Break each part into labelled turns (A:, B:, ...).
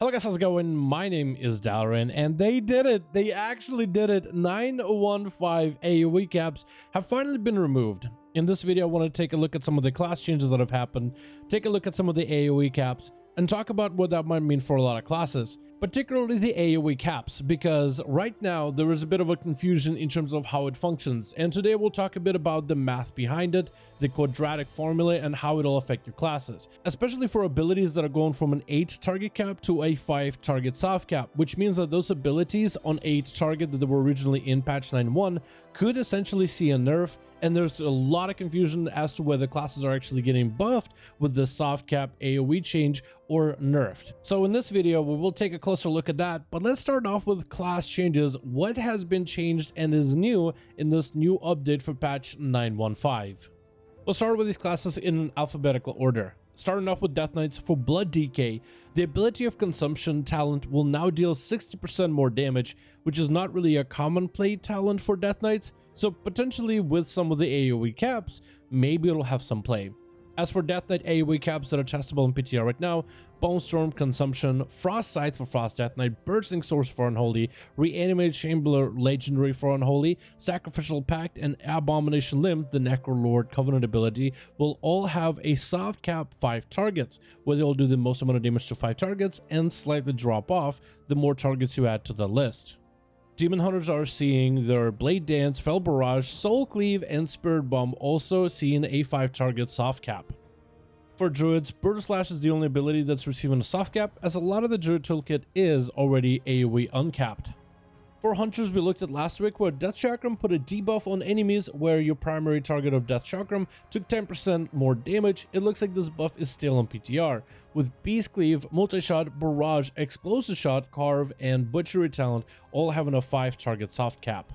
A: Hello guys, how's it going? My name is Dalaran, and they did it! They actually did it! 9.1.5 AoE caps have finally been removed. In this video, I want to take a look at some of the class changes that have happened, take a look at some of the AoE caps, and talk about what that might mean for a lot of classes, particularly the AoE caps, because right now there is a bit of a confusion in terms of how it functions, and today we'll talk a bit about the math behind it, the quadratic formula, and how it'll affect your classes, especially for abilities that are going from an 8 target cap to a 5 target soft cap, which means that those abilities on 8 target that were originally in patch 9.1 could essentially see a nerf, and there's a lot of confusion as to whether classes are actually getting buffed with the soft cap AoE change or nerfed. So in this video, we will take a closer look at that, but let's start off with class changes. What has been changed and is new in this new update for patch 9.1.5? We'll start with these classes in an alphabetical order. Starting off with Death Knights. For Blood DK, the ability of consumption talent will now deal 60% more damage, which is not really a common play talent for Death Knights, so potentially with some of the AoE caps, maybe it'll have some play. As for Death Knight AoE caps that are testable in PTR right now, Bone Storm Consumption, Frost Scythe for Frost Death Knight, Bursting Source for Unholy, Reanimated Chamber Legendary for Unholy, Sacrificial Pact, and Abomination Limb, the Necrolord Covenant ability, will all have a soft cap 5 targets, where they'll do the most amount of damage to 5 targets and slightly drop off the more targets you add to the list. Demon Hunters are seeing their Blade Dance, Fell Barrage, Soul Cleave, and Spirit Bomb also seeing a 5 target soft cap. For Druids, Brutal Slash is the only ability that's receiving a soft cap, as a lot of the Druid toolkit is already AoE uncapped. For Hunters, we looked at last week where Death Chakram put a debuff on enemies where your primary target of Death Chakram took 10% more damage. It looks like this buff is still on PTR, with Beast Cleave, Multi-Shot, Barrage, Explosive Shot, Carve, and Butchery talent all having a 5 target soft cap.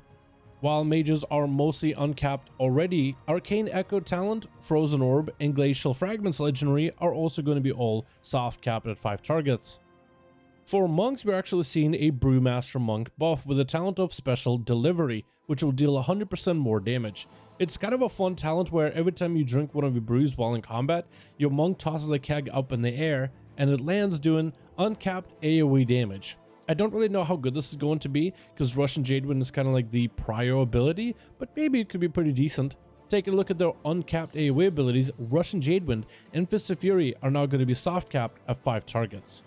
A: While mages are mostly uncapped already, Arcane Echo talent, Frozen Orb, and Glacial Fragments legendary are also going to be all soft capped at 5 targets. For monks, we're actually seeing a Brewmaster monk buff with a talent of Special Delivery, which will deal 100% more damage. It's kind of a fun talent where every time you drink one of your brews while in combat, your monk tosses a keg up in the air and it lands doing uncapped AoE damage. I don't really know how good this is going to be because Russian Jadewind is kind of like the prior ability, but maybe it could be pretty decent. Taking a look at their uncapped AoE abilities, Russian Jadewind and Fist of Fury are now going to be soft capped at 5 targets.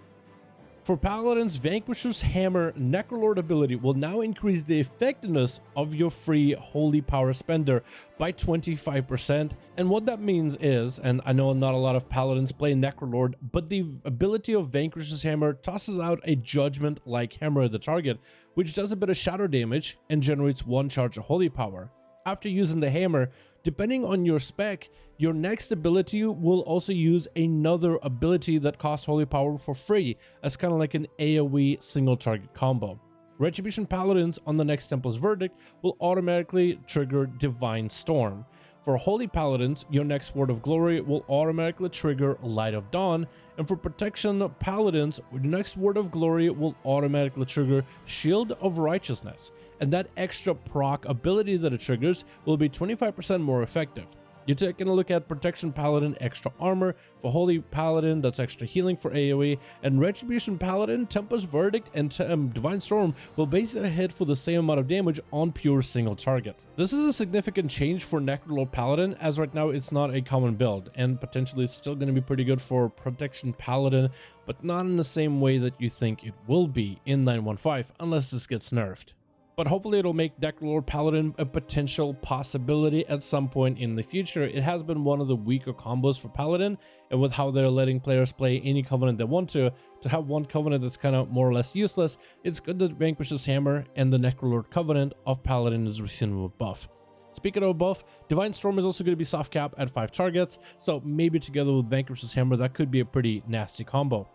A: For Paladins, Vanquisher's Hammer Necrolord ability will now increase the effectiveness of your free Holy Power spender by 25%, and what that means is, and I know not a lot of Paladins play Necrolord, but the ability of Vanquisher's Hammer tosses out a Judgment-like hammer at the target, which does a bit of shadow damage and generates 1 charge of Holy Power. After using the hammer, depending on your spec, your next ability will also use another ability that costs Holy Power for free, as kind of like an AoE single target combo. Retribution Paladins on the next Templar's Verdict will automatically trigger Divine Storm. For Holy Paladins, your next Word of Glory will automatically trigger Light of Dawn, and for Protection Paladins, your next Word of Glory will automatically trigger Shield of Righteousness, and that extra proc ability that it triggers will be 25% more effective. You're taking a look at Protection Paladin extra armor, for Holy Paladin that's extra healing for AoE, and Retribution Paladin, Templar's Verdict, and Divine Storm will basically hit for the same amount of damage on pure single target. This is a significant change for Necrolord Paladin, as right now it's not a common build, and potentially it's still going to be pretty good for Protection Paladin, but not in the same way that you think it will be in 9.1.5 unless this gets nerfed. But hopefully it'll make Necrolord Paladin a potential possibility at some point in the future. It has been one of the weaker combos for Paladin, and with how they're letting players play any covenant they want to have one covenant that's kind of more or less useless, it's good that Vanquish's Hammer and the Necrolord Covenant of Paladin is receiving a buff. Speaking of buff, Divine Storm is also going to be soft cap at 5 targets, so maybe together with Vanquish's Hammer that could be a pretty nasty combo.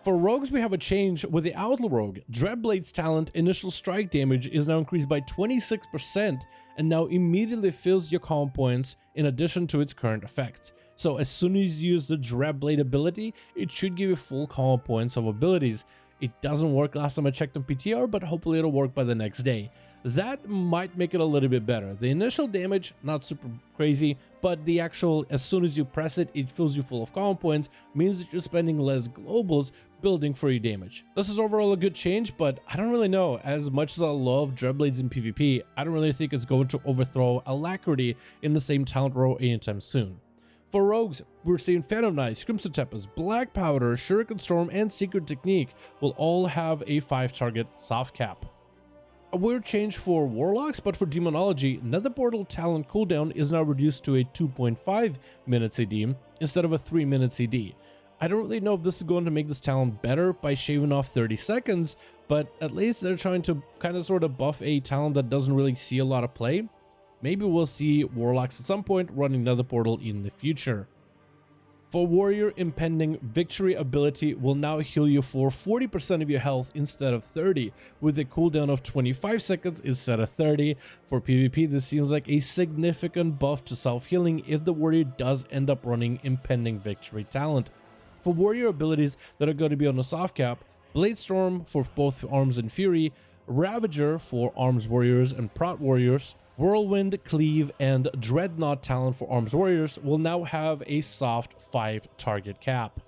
A: For Rogues, we have a change with the Outlaw Rogue. Dreadblade's talent initial strike damage is now increased by 26% and now immediately fills your combo points in addition to its current effects. So as soon as you use the Dreadblade ability, it should give you full combo points of abilities. It doesn't work last time I checked on PTR, but hopefully it'll work by the next day. That might make it a little bit better. The initial damage, not super crazy, but the actual, as soon as you press it, it fills you full of common points, means that you're spending less globals building for your damage. This is overall a good change, but I don't really know. As much as I love Dreadblades in PvP, I don't really think it's going to overthrow Alacrity in the same talent row anytime soon. For rogues, we're seeing Phantom Knives, Crimson Tempest, Black Powder, Shuriken Storm, and Secret Technique will all have a 5-target soft cap. A weird change for Warlocks, but for Demonology, Nether Portal talent cooldown is now reduced to a 2.5 minute CD instead of a 3 minute CD. I don't really know if this is going to make this talent better by shaving off 30 seconds, but at least they're trying to kind of sort of buff a talent that doesn't really see a lot of play. Maybe we'll see Warlocks at some point running Nether Portal in the future. For Warrior, Impending Victory ability will now heal you for 40% of your health instead of 30, with a cooldown of 25 seconds instead of 30. For PvP, this seems like a significant buff to self-healing if the Warrior does end up running Impending Victory talent. For Warrior abilities that are going to be on the soft cap, Blade Storm for both Arms and Fury, Ravager for Arms Warriors and Prot Warriors, Whirlwind, Cleave, and Dreadnought talent for Arms Warriors will now have a soft 5-target cap.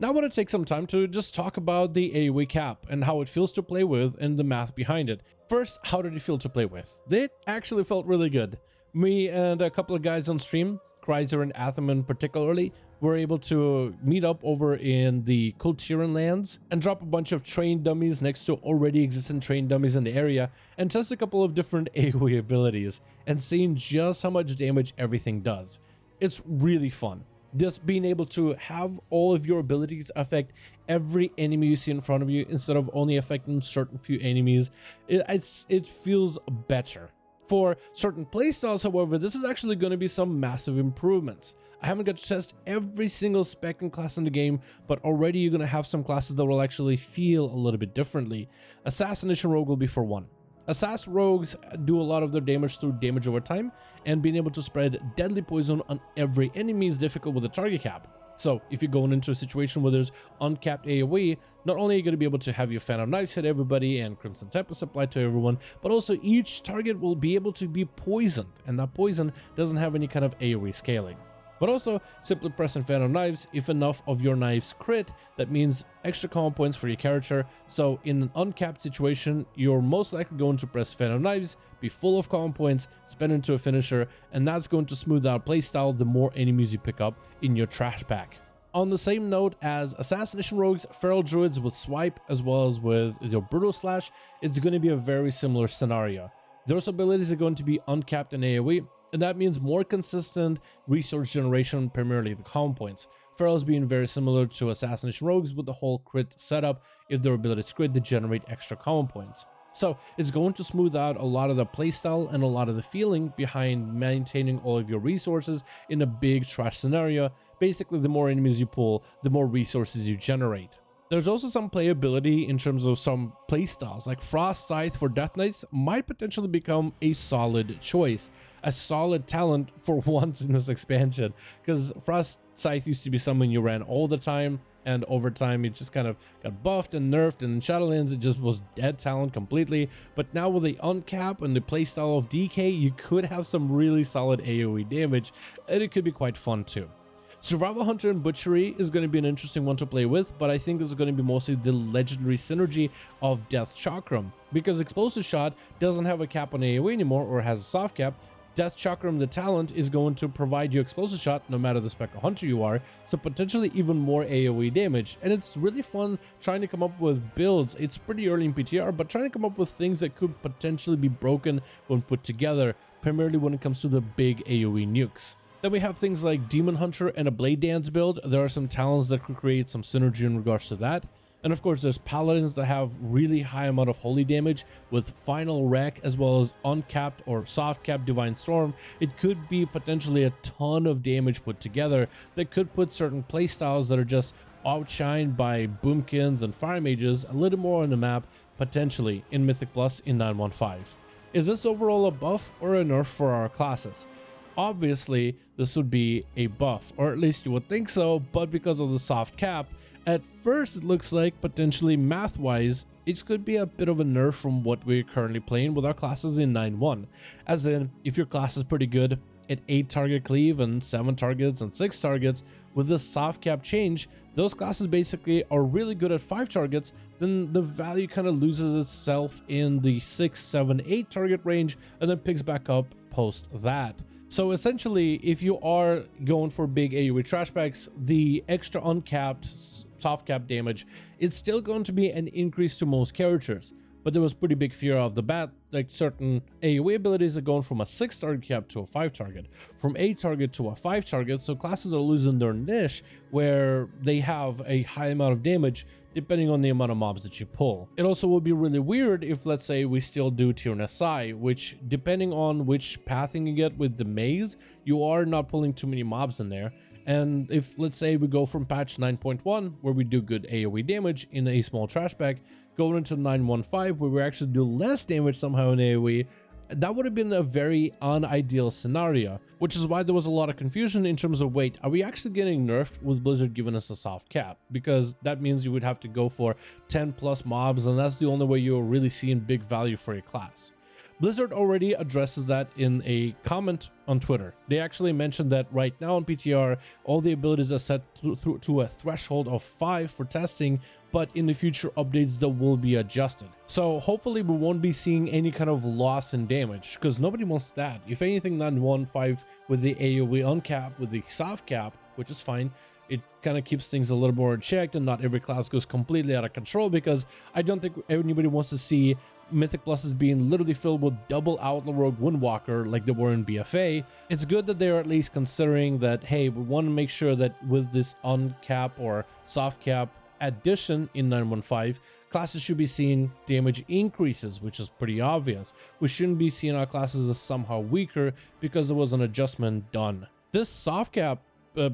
A: Now I want to take some time to just talk about the AoE cap and how it feels to play with and the math behind it. First, how did it feel to play with? It actually felt really good. Me and a couple of guys on stream, Kreiser and Atherman particularly, were able to meet up over in the Kultiran lands and drop a bunch of train dummies next to already existing train dummies in the area and test a couple of different AoE abilities and seeing just how much damage everything does. It's really fun. Just being able to have all of your abilities affect every enemy you see in front of you instead of only affecting certain few enemies, it feels better. For certain playstyles, however, this is actually going to be some massive improvements. I haven't got to test every single spec and class in the game, but already you're going to have some classes that will actually feel a little bit differently. Assassination Rogue will be for one. Assassin rogues do a lot of their damage through damage over time, and being able to spread deadly poison on every enemy is difficult with a target cap. So if you're going into a situation where there's uncapped AoE, not only are you going to be able to have your Phantom Knives hit everybody and Crimson Tempest applied to everyone, but also each target will be able to be poisoned, and that poison doesn't have any kind of AoE scaling. But also, simply pressing Phantom Knives, if enough of your knives crit, that means extra common points for your character. So in an uncapped situation, you're most likely going to press Phantom Knives, be full of common points, spend into a finisher, and that's going to smooth out playstyle the more enemies you pick up in your trash pack. On the same note as Assassination Rogues, Feral Druids with Swipe, as well as with your Brutal Slash, it's going to be a very similar scenario. Those abilities are going to be uncapped in AoE, and that means more consistent resource generation, primarily the common points. Ferals being very similar to Assassination Rogues with the whole crit setup. If their abilities crit, they generate extra common points. So it's going to smooth out a lot of the playstyle and a lot of the feeling behind maintaining all of your resources in a big trash scenario. Basically, the more enemies you pull, the more resources you generate. There's also some playability in terms of some playstyles, like Frost Scythe for Death Knights might potentially become a solid choice, a solid talent for once in this expansion, because Frost Scythe used to be something you ran all the time, and over time it just kind of got buffed and nerfed, and in Shadowlands it just was dead talent completely. But now with the uncap and the playstyle of DK, you could have some really solid AoE damage, and it could be quite fun too. Survival Hunter and Butchery is going to be an interesting one to play with, but I think it's going to be mostly the legendary synergy of Death Chakram, because Explosive Shot doesn't have a cap on AoE anymore, or has a soft cap. Death Chakram, the talent, is going to provide you Explosive Shot no matter the spec of hunter you are, so potentially even more AoE damage. And it's really fun trying to come up with builds. It's pretty early in PTR, but trying to come up with things that could potentially be broken when put together, primarily when it comes to the big AoE nukes. Then we have things like Demon Hunter and a Blade Dance build. There are some talents that can create some synergy in regards to that. And of course, there's Paladins that have really high amount of holy damage with Final Wreck, as well as uncapped or soft capped Divine Storm. It could be potentially a ton of damage put together that could put certain playstyles that are just outshined by Boomkins and Fire Mages a little more on the map, potentially in Mythic Plus in 9.1.5. Is this overall a buff or a nerf for our classes? Obviously, this would be a buff, or at least you would think so, but because of the soft cap, At first, it looks like potentially math-wise, it could be a bit of a nerf from what we're currently playing with our classes in 9.1. As in, if your class is pretty good at 8 target cleave and 7 targets and 6 targets, with this soft cap change, those classes basically are really good at 5 targets, then the value kind of loses itself in the 6, 7, 8 target range and then picks back up post that. So essentially, if you are going for big AoE trash packs, the extra uncapped soft cap damage, it's still going to be an increase to most characters. But there was pretty big fear off the bat, like certain AoE abilities are going from a 6 target cap to a 5 target, from 8 target to a 5 target, so classes are losing their niche where they have a high amount of damage depending on the amount of mobs that you pull. It also would be really weird if, let's say, we still do Tier SI, which depending on which pathing you get with the maze, you are not pulling too many mobs in there. And if, let's say, we go from patch 9.1 where we do good AoE damage in a small trash bag, going into 9.1.5 where we actually do less damage somehow in AoE, that would have been a very unideal scenario, which is why there was a lot of confusion in terms of, wait, are we actually getting nerfed with Blizzard giving us a soft cap? Because that means you would have to go for 10 plus mobs, and that's the only way you're really seeing big value for your class. Blizzard already addresses that in a comment on Twitter. They actually mentioned that right now on PTR, all the abilities are set to a threshold of 5 for testing, but in the future updates that will be adjusted. So hopefully we won't be seeing any kind of loss in damage, because nobody wants that. If anything, 9.1.5 with the AoE uncap, with the soft cap, which is fine, it kind of keeps things a little more checked and not every class goes completely out of control, because I don't think anybody wants to see Mythic Pluses being literally filled with double Outlaw Rogue Windwalker like they were in BFA. It's good that they're at least considering that, hey, we want to make sure that with this uncap or soft cap addition in 9.1.5, classes should be seeing damage increases, which is pretty obvious. We shouldn't be seeing our classes as somehow weaker because there was an adjustment done. This soft cap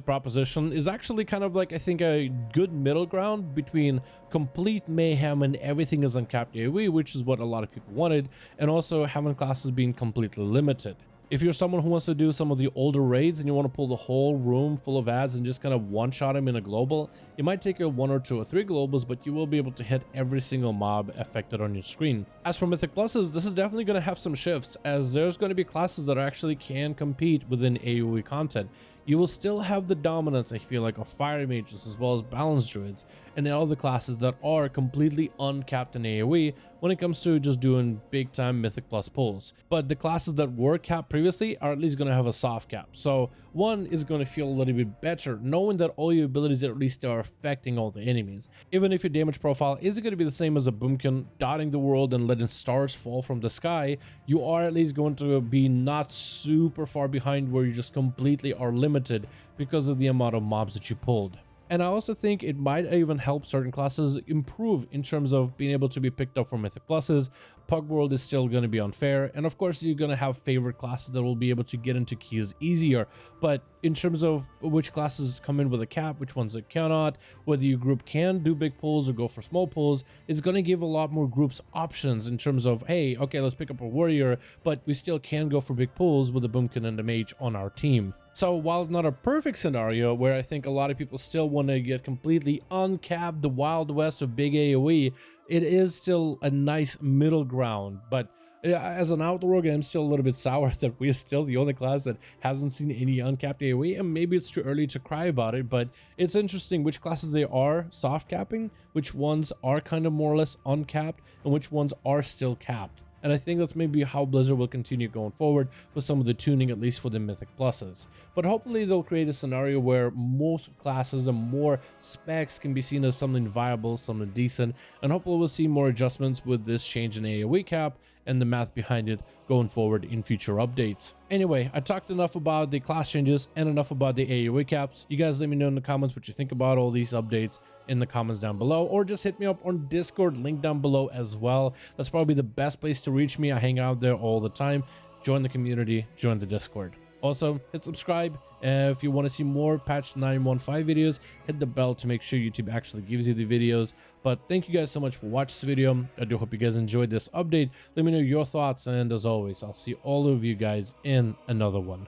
A: proposition is actually kind of like, I think, a good middle ground between complete mayhem and everything is uncapped AoE, which is what a lot of people wanted, and also having classes being completely limited. If you're someone who wants to do some of the older raids and you want to pull the whole room full of ads and just kind of one-shot them in a global, it might take you 1 or 2 or 3 globals, but you will be able to hit every single mob affected on your screen. As for Mythic Pluses, this is definitely going to have some shifts, as there's going to be classes that actually can compete within AoE content. You will still have the dominance, I feel like, of Fire Mages as well as Balance Druids and all the classes that are completely uncapped in AoE when it comes to just doing big time Mythic Plus pulls. But the classes that were capped previously are at least going to have a soft cap. So one is going to feel a little bit better knowing that all your abilities at least are affecting all the enemies. Even if your damage profile isn't going to be the same as a boomkin dotting the world and letting stars fall from the sky, you are at least going to be not super far behind where you just completely are limited because of the amount of mobs that you pulled. And I also think it might even help certain classes improve in terms of being able to be picked up for Mythic Pluses. Pug World is still going to be unfair, and of course you're going to have favorite classes that will be able to get into keys easier, but in terms of which classes come in with a cap, which ones that cannot, whether your group can do big pulls or go for small pulls, it's going to give a lot more groups options in terms of, hey, okay, let's pick up a warrior, but we still can go for big pulls with a boomkin and a mage on our team. So while not a perfect scenario where I think a lot of people still want to get completely uncapped the Wild West of big AoE, it is still a nice middle ground. But as an Outlaw Rogue, I'm still a little bit sour that we're still the only class that hasn't seen any uncapped AoE, and maybe it's too early to cry about it, but it's interesting which classes they are soft capping, which ones are kind of more or less uncapped, and which ones are still capped. And I think that's maybe how Blizzard will continue going forward with some of the tuning, at least for the Mythic Pluses. But hopefully they'll create a scenario where most classes and more specs can be seen as something viable, something decent, and hopefully we'll see more adjustments with this change in AoE cap and the math behind it going forward in future updates. Anyway, I talked enough about the class changes and enough about the AoE caps. You guys let me know in the comments what you think about all these updates in the comments down below, or just hit me up on Discord, link down below as well. That's probably the best place to reach me. I hang out there all the time. Join the community, join the Discord. Also, hit subscribe. If you want to see more patch 9.1.5 videos, hit the bell to make sure YouTube actually gives you the videos. But thank you guys so much for watching this video. I do hope you guys enjoyed this update. Let me know your thoughts, and as always, I'll see all of you guys in another one.